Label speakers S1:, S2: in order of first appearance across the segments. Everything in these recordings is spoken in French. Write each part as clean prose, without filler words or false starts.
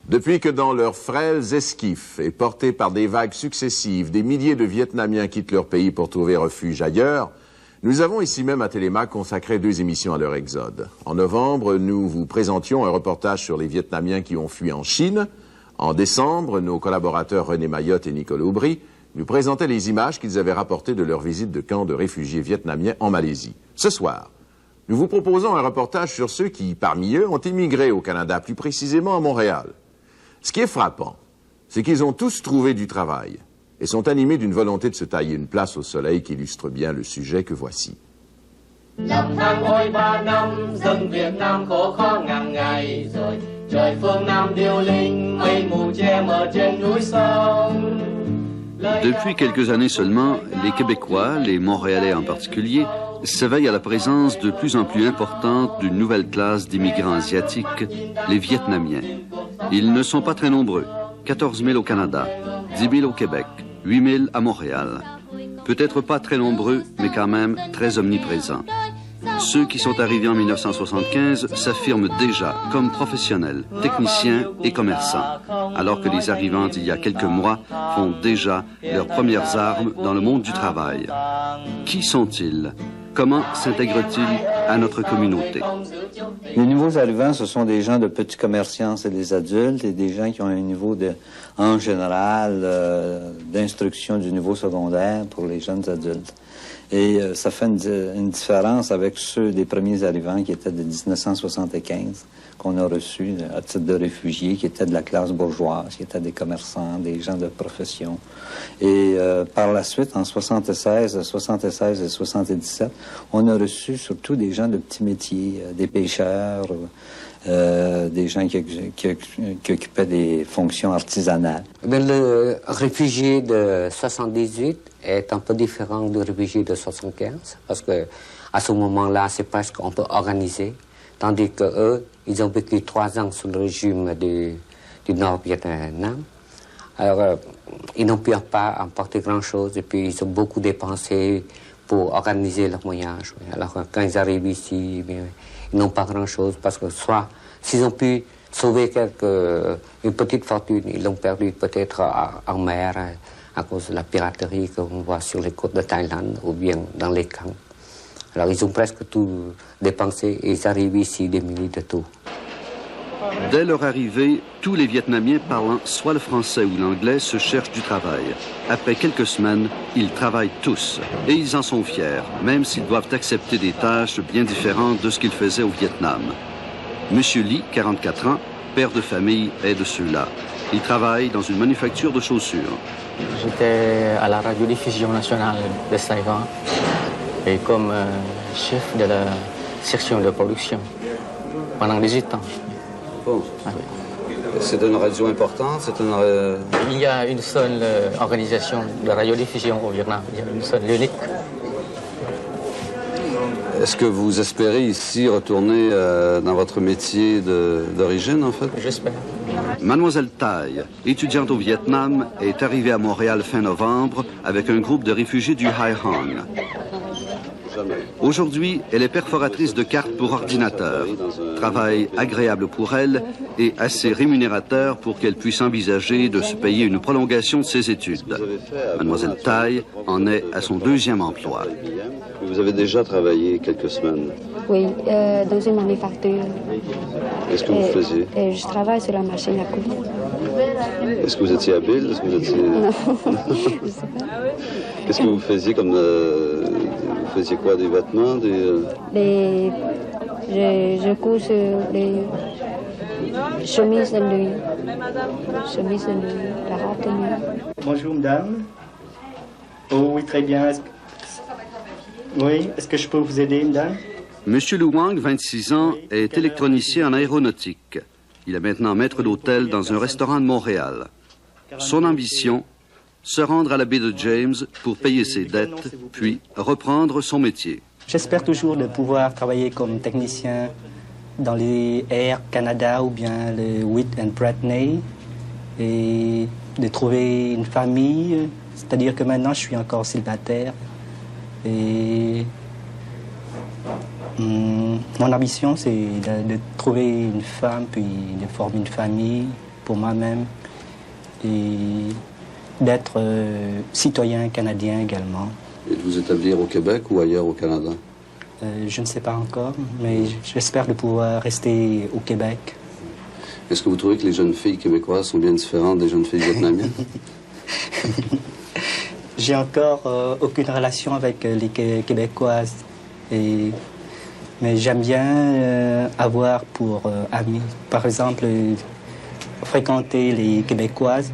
S1: Depuis que dans leurs frêles esquifs et portés par des vagues successives, des milliers de Vietnamiens quittent leur pays pour trouver refuge ailleurs, nous avons ici même à Télémac consacré 2 émissions à leur exode. En novembre, nous vous présentions un reportage sur les Vietnamiens qui ont fui en Chine. En décembre, nos collaborateurs René Mayotte et Nicolas Aubry nous présentaient les images qu'ils avaient rapportées de leur visite de camp de réfugiés vietnamiens en Malaisie. Ce soir, nous vous proposons un reportage sur ceux qui, parmi eux, ont émigré au Canada, plus précisément à Montréal. Ce qui est frappant, c'est qu'ils ont tous trouvé du travail et sont animés d'une volonté de se tailler une place au soleil qui illustre bien le sujet que voici.
S2: Depuis quelques années seulement, les Québécois, les Montréalais en particulier, s'éveillent à la présence de plus en plus importante d'une nouvelle classe d'immigrants asiatiques, les Vietnamiens. Ils ne sont pas très nombreux, 14 000 au Canada, 10 000 au Québec, 8 000 à Montréal. Peut-être pas très nombreux, mais quand même très omniprésents. Ceux qui sont arrivés en 1975 s'affirment déjà comme professionnels, techniciens et commerçants, alors que les arrivants d'il y a quelques mois font déjà leurs premières armes dans le monde du travail. Qui sont-ils? Comment s'intègrent-ils à notre communauté?
S3: Les nouveaux arrivants, ce sont des gens de petits commerçants, c'est des adultes et des gens qui ont un niveau en général d'instruction du niveau secondaire pour les jeunes adultes. Et ça fait une différence avec ceux des premiers arrivants qui étaient de 1975, qu'on a reçus à titre de réfugiés, qui étaient de la classe bourgeoise, qui étaient des commerçants, des gens de profession. Et par la suite, en 76 et 77, on a reçu surtout des gens de petits métiers, des pêcheurs, des gens qui occupaient des fonctions artisanales.
S4: Le réfugié de 78 est un peu différent du réfugié de 75 parce que à ce moment-là, c'est presque on peut organiser, tandis que eux, ils ont vécu 3 ans sous le régime du Nord-Vietnam. Alors, ils n'ont pu pas apporter grand-chose et puis ils ont beaucoup dépensé pour organiser leur voyage. Alors, quand ils arrivent ici, bien, ils n'ont pas grand-chose parce que soit, s'ils ont pu sauver une petite fortune, ils l'ont perdu peut-être en mer à cause de la piraterie qu'on voit sur les côtes de Thaïlande ou bien dans les camps. Alors, ils ont presque tout dépensé et ils arrivent ici démunis de tout.
S2: Dès leur arrivée, tous les Vietnamiens parlant soit le français ou l'anglais se cherchent du travail. Après quelques semaines, ils travaillent tous et ils en sont fiers, même s'ils doivent accepter des tâches bien différentes de ce qu'ils faisaient au Vietnam. Monsieur Lee, 44 ans, père de famille, est de ceux-là. Il travaille dans une manufacture de chaussures.
S5: J'étais à la radiodiffusion nationale de Saigon et comme chef de la section de production pendant 18 ans.
S2: Bon.
S5: Ah, oui.
S2: C'est une radio importante,
S5: Il y a une seule organisation de radiodiffusion au Vietnam, il y a une seule, l'unique.
S2: Est-ce que vous espérez ici retourner dans votre métier d'origine, en fait?
S5: J'espère.
S2: Mademoiselle Thaï, étudiante au Vietnam, est arrivée à Montréal fin novembre avec un groupe de réfugiés du Hai Hong. Aujourd'hui, elle est perforatrice de cartes pour ordinateur. Travail agréable pour elle et assez rémunérateur pour qu'elle puisse envisager de se payer une prolongation de ses études. Mademoiselle Thaï en est à son 2e emploi. Vous avez déjà travaillé quelques semaines?
S6: Oui, dans une manufacture.
S2: Qu'est-ce que vous faisiez?
S6: Je travaille sur la machine à coudre.
S2: Est-ce que vous étiez habile? Est-ce que vous étiez...
S6: Non, je sais pas.
S2: Qu'est-ce que vous faisiez comme... Vous faisiez quoi? Des vêtements?
S6: Je couds sur les chemises de nuit. Chemise de nuit, la robe de nuit.
S7: Bonjour, madame. Oh oui, très bien. Oui, est-ce que je peux vous aider, madame?
S2: Monsieur Lu Wang, 26 ans, est électronicien en aéronautique. Il est maintenant maître d'hôtel dans un restaurant de Montréal. Son ambition, se rendre à la baie de James pour payer ses dettes, puis reprendre son métier.
S7: J'espère toujours de pouvoir travailler comme technicien dans les Air Canada ou bien le Wheat and Bratney et de trouver une famille, c'est-à-dire que maintenant je suis encore célibataire et mon ambition c'est de trouver une femme puis de former une famille pour moi-même et d'être citoyen canadien également.
S2: Et de vous établir au Québec ou ailleurs au Canada?
S7: Je ne sais pas encore, mais j'espère de pouvoir rester au Québec.
S2: Est-ce que vous trouvez que les jeunes filles québécoises sont bien différentes des jeunes filles vietnamiennes?
S7: J'ai encore aucune relation avec les Québécoises, mais j'aime bien avoir pour amis, par exemple, fréquenter les Québécoises.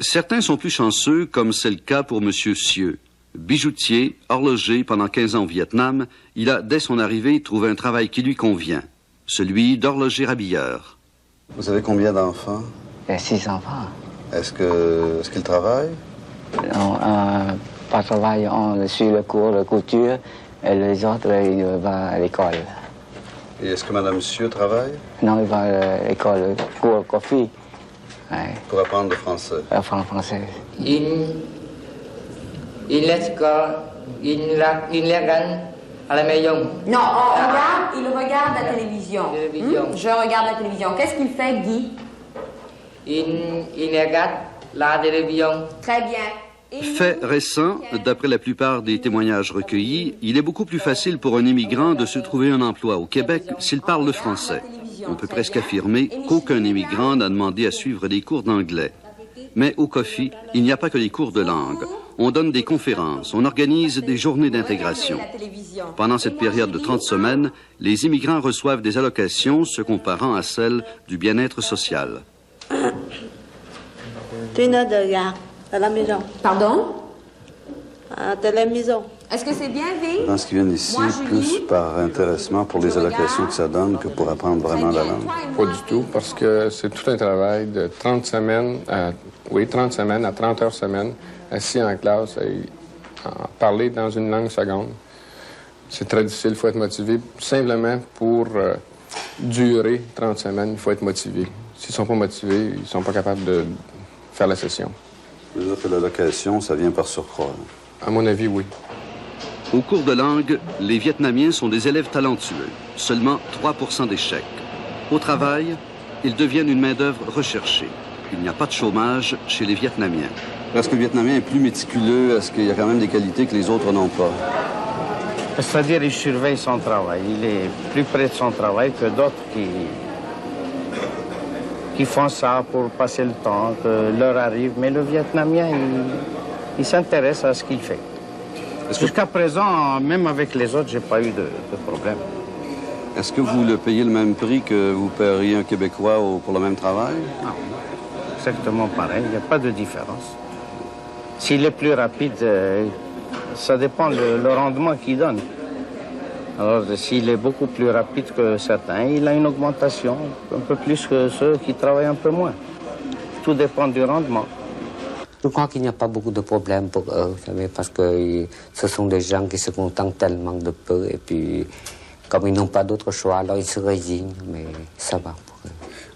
S2: Certains sont plus chanceux, comme c'est le cas pour M. Sieu. Bijoutier, horloger pendant 15 ans au Vietnam, il a, dès son arrivée, trouvé un travail qui lui convient, celui d'horloger-habilleur.
S8: Vous avez combien d'enfants?
S9: 6 enfants.
S8: Est-ce qu'ils travaillent?
S9: Non, pas travail, on suit le cours de couture et les autres, ils vont à l'école.
S8: Et est-ce que Mme Sieu travaille?
S9: Non, il va à l'école, cours coffee. Ouais.
S8: Pour apprendre le français?
S9: Apprendre le français.
S10: Il regarde à la maison.
S11: Non, il regarde la télévision. Je regarde la télévision. Qu'est-ce qu'il fait, Guy?
S10: Il regarde la télévision.
S11: Très bien.
S2: Fait récent, d'après la plupart des témoignages recueillis, il est beaucoup plus facile pour un immigrant de se trouver un emploi au Québec s'il parle le français. On peut presque affirmer qu'aucun immigrant n'a demandé à suivre des cours d'anglais. Mais au COFI, il n'y a pas que les cours de langue. On donne des conférences, on organise des journées d'intégration. Pendant cette période de 30 semaines, les immigrants reçoivent des allocations se comparant à celles du bien-être social.
S11: À la maison. Pardon? À la maison. Est-ce que c'est bien, V?
S8: Je pense qu'ils viennent ici plus par intéressement pour les allocations que ça donne que pour apprendre vraiment la langue.
S12: Pas du tout, parce que c'est tout un travail de 30 semaines à 30 heures semaine, assis en classe et parler dans une langue seconde. C'est très difficile, il faut être motivé. Simplement pour durer 30 semaines, il faut être motivé. S'ils ne sont pas motivés, ils ne sont pas capables de faire la session.
S8: C'est-à-dire que l'allocation, ça vient par surcroît.
S12: À mon avis, oui.
S2: Au cours de langue, les Vietnamiens sont des élèves talentueux. Seulement 3% d'échecs. Au travail, ils deviennent une main-d'œuvre recherchée. Il n'y a pas de chômage chez les Vietnamiens.
S8: Est-ce que le Vietnamien est plus méticuleux? Est-ce qu'il y a quand même des qualités que les autres n'ont pas?
S13: C'est-à-dire, il surveille son travail. Il est plus près de son travail que d'autres qui font ça pour passer le temps, que l'heure arrive. Mais le Vietnamien, il s'intéresse à ce qu'il fait. Jusqu'à présent, même avec les autres, j'ai pas eu de problème.
S8: Est-ce que vous le payez le même prix que vous paieriez un Québécois pour le même travail?
S13: Non, exactement pareil. Il n'y a pas de différence. S'il est plus rapide, ça dépend le rendement qu'il donne. Alors, s'il est beaucoup plus rapide que certains, il a une augmentation un peu plus que ceux qui travaillent un peu moins. Tout dépend du rendement.
S4: Je crois qu'il n'y a pas beaucoup de problèmes pour eux, vous savez, parce que ce sont des gens qui se contentent tellement de peu, et puis, comme ils n'ont pas d'autre choix, alors ils se résignent, mais ça va pour eux.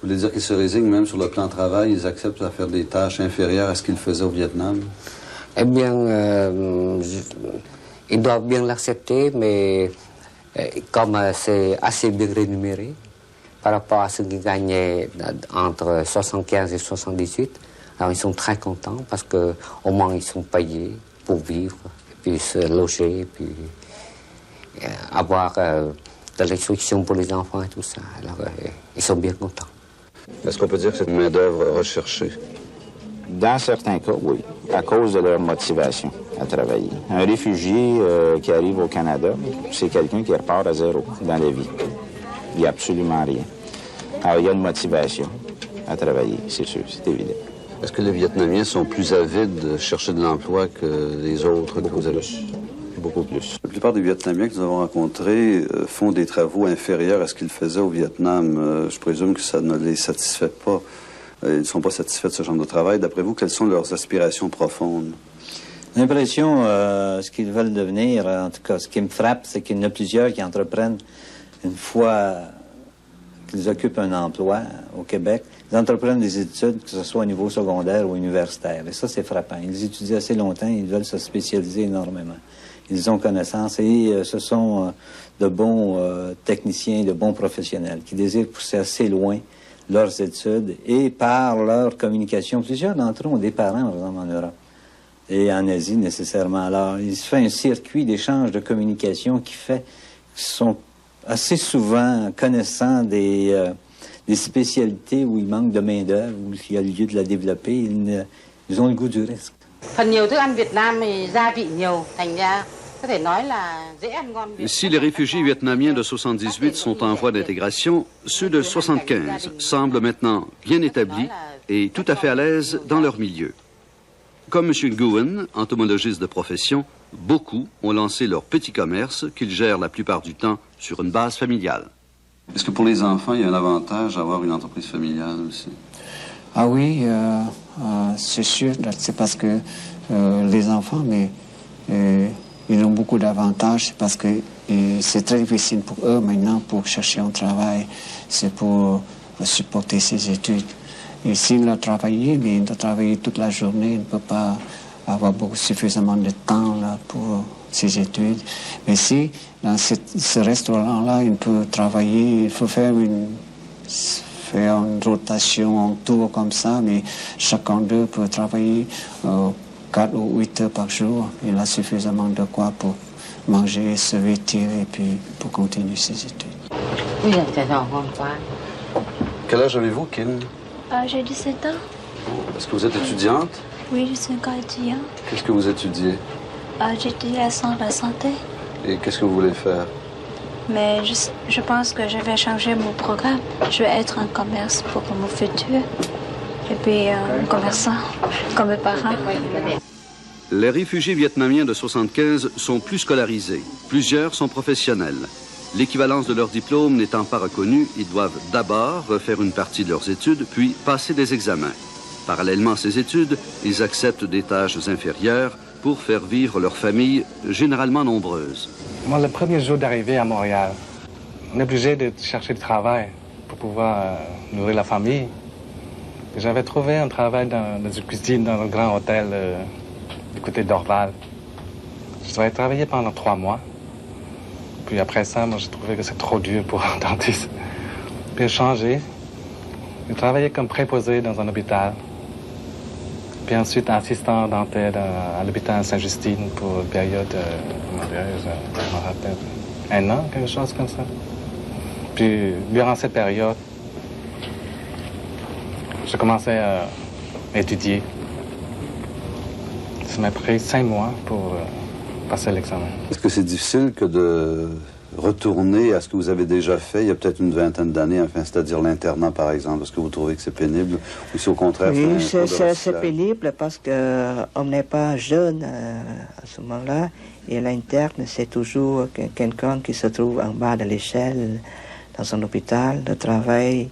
S8: Vous voulez dire qu'ils se résignent même sur le plan de travail, ils acceptent à faire des tâches inférieures à ce qu'ils faisaient au Vietnam?
S4: Eh bien, ils doivent bien l'accepter, mais comme c'est assez bien rémunéré, par rapport à ce qu'ils gagnaient entre 75 et 78, alors ils sont très contents parce qu'au moins ils sont payés pour vivre, et puis se loger, et puis avoir de l'instruction pour les enfants et tout ça. Alors ils sont bien contents.
S8: Est-ce qu'on peut dire que c'est une main-d'œuvre recherchée?
S14: Dans certains cas, oui, à cause de leur motivation à travailler. Un réfugié qui arrive au Canada, c'est quelqu'un qui repart à zéro dans la vie. Il n'y a absolument rien. Alors, il y a une motivation à travailler, c'est sûr, c'est évident.
S8: Est-ce que les Vietnamiens sont plus avides de chercher de l'emploi que les autres?
S14: Beaucoup plus. Beaucoup plus.
S8: La plupart des Vietnamiens que nous avons rencontrés font des travaux inférieurs à ce qu'ils faisaient au Vietnam. Je présume que ça ne les satisfait pas. Ils ne sont pas satisfaits de ce genre de travail. D'après vous, quelles sont leurs aspirations profondes?
S3: J'ai l'impression, ce qu'ils veulent devenir, en tout cas, ce qui me frappe, c'est qu'il y en a plusieurs qui entreprennent, une fois qu'ils occupent un emploi au Québec, ils entreprennent des études, que ce soit au niveau secondaire ou universitaire. Et ça, c'est frappant. Ils étudient assez longtemps, ils veulent se spécialiser énormément. Ils ont connaissance et ce sont de bons techniciens, de bons professionnels qui désirent pousser assez loin leurs études et par leur communication. Plusieurs d'entre eux ont des parents, par exemple, en Europe et en Asie nécessairement. Alors, il se fait un circuit d'échange de communication qui fait qu'ils sont assez souvent connaissants des spécialités où il manque de main-d'œuvre, où il y a lieu de la développer. Ils ont le goût du risque.
S2: Si les réfugiés vietnamiens de 78 sont en voie d'intégration, ceux de 75 semblent maintenant bien établis et tout à fait à l'aise dans leur milieu. Comme M. Nguyen, entomologiste de profession, beaucoup ont lancé leur petit commerce qu'ils gèrent la plupart du temps sur une base familiale.
S8: Est-ce que pour les enfants, il y a un avantage à avoir une entreprise familiale aussi?
S15: Ah oui, c'est sûr, c'est parce que les enfants, mais ils ont beaucoup d'avantages parce que c'est très difficile pour eux maintenant pour chercher un travail, c'est pour supporter ses études. Et s'il a travaillé, mais il doit travailler toute la journée, il ne peut pas avoir suffisamment de temps là, pour ses études. Mais si dans ce restaurant-là, il peut travailler, il faut faire une rotation, un tour comme ça, mais chacun d'eux peut travailler 4 ou 8 heures par jour. Il a suffisamment de quoi pour manger, se vêtir et puis pour continuer ses études.
S8: Quel âge avez-vous, Kim?
S16: J'ai 17 ans.
S8: Est-ce que vous êtes étudiante?
S16: Oui, je suis encore étudiante.
S8: Qu'est-ce que vous étudiez?
S16: J'étudie la santé.
S8: Et qu'est-ce que vous voulez faire?
S16: Mais je pense que je vais changer mon programme. Je vais être en commerce pour mon futur. Et puis un commerçant, comme mes parents.
S2: Les réfugiés vietnamiens de 75 sont plus scolarisés. Plusieurs sont professionnels. L'équivalence de leur diplôme n'étant pas reconnue, ils doivent d'abord refaire une partie de leurs études, puis passer des examens. Parallèlement à ces études, ils acceptent des tâches inférieures pour faire vivre leur famille, généralement nombreuse.
S17: Moi, le premier jour d'arrivée à Montréal, on est obligé de chercher du travail pour pouvoir nourrir la famille. J'avais trouvé un travail dans une cuisine dans un grand hôtel du côté d'Orval. Je devais travailler pendant 3 mois. Puis après ça, moi, j'ai trouvé que c'est trop dur pour un dentiste. Puis j'ai changé. J'ai travaillé comme préposé dans un hôpital. Puis ensuite, assistant dentaire à l'hôpital Sainte-Justine pour une période, je me rappelle, 1 an, quelque chose comme ça. Puis durant cette période, j'ai commencé à étudier. Ça m'a pris 5 mois pour passer l'examen.
S8: Est-ce que c'est difficile que de retourner à ce que vous avez déjà fait il y a peut-être une 20aine d'années, enfin, c'est-à-dire l'internat, par exemple? Est-ce que vous trouvez que c'est pénible ou si au contraire...
S18: Oui, c'est pénible parce qu'on n'est pas jeune à ce moment-là. Et l'interne, c'est toujours quelqu'un qui se trouve en bas de l'échelle dans un hôpital. Le travail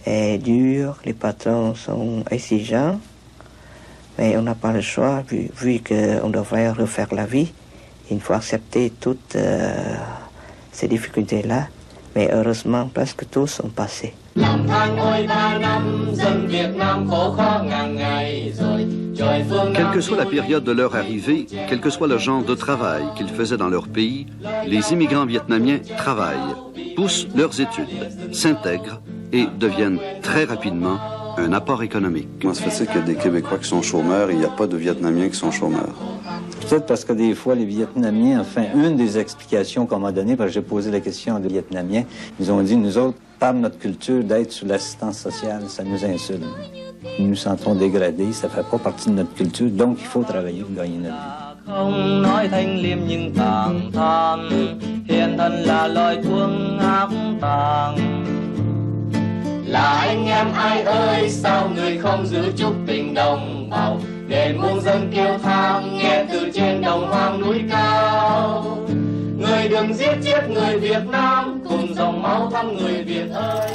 S18: est dur, les patrons sont exigeants. Mais on n'a pas le choix, vu qu'on devrait refaire la vie. Il faut accepter toutes ces difficultés-là. Mais heureusement, presque tous sont passés.
S2: Quelle que soit la période de leur arrivée, quel que soit le genre de travail qu'ils faisaient dans leur pays, les immigrants vietnamiens travaillent, poussent leurs études, s'intègrent et deviennent très rapidement un apport économique.
S8: Comment se fait-il qu'il y a des Québécois qui sont chômeurs et il n'y a pas de Vietnamiens qui sont chômeurs?
S3: Peut-être parce que des fois, les Vietnamiens, enfin, une des explications qu'on m'a données, parce que j'ai posé la question à des Vietnamiens, ils ont dit, nous autres, par notre culture d'être sous l'assistance sociale, ça nous insulte. Nous nous sentons dégradés, ça ne fait pas partie de notre culture, donc il faut travailler pour gagner notre vie.
S19: Không nói thanh liêm nhưng tàng than, hiện thân là lời thương ác tàng. Là anh em ai ơi, sao người không giữ chút tình đồng bào, để muôn dân kêu than nghe từ trên đồng hoang núi cao. Người đừng giết chết người Việt Nam, cùng dòng máu thăm người Việt ơi.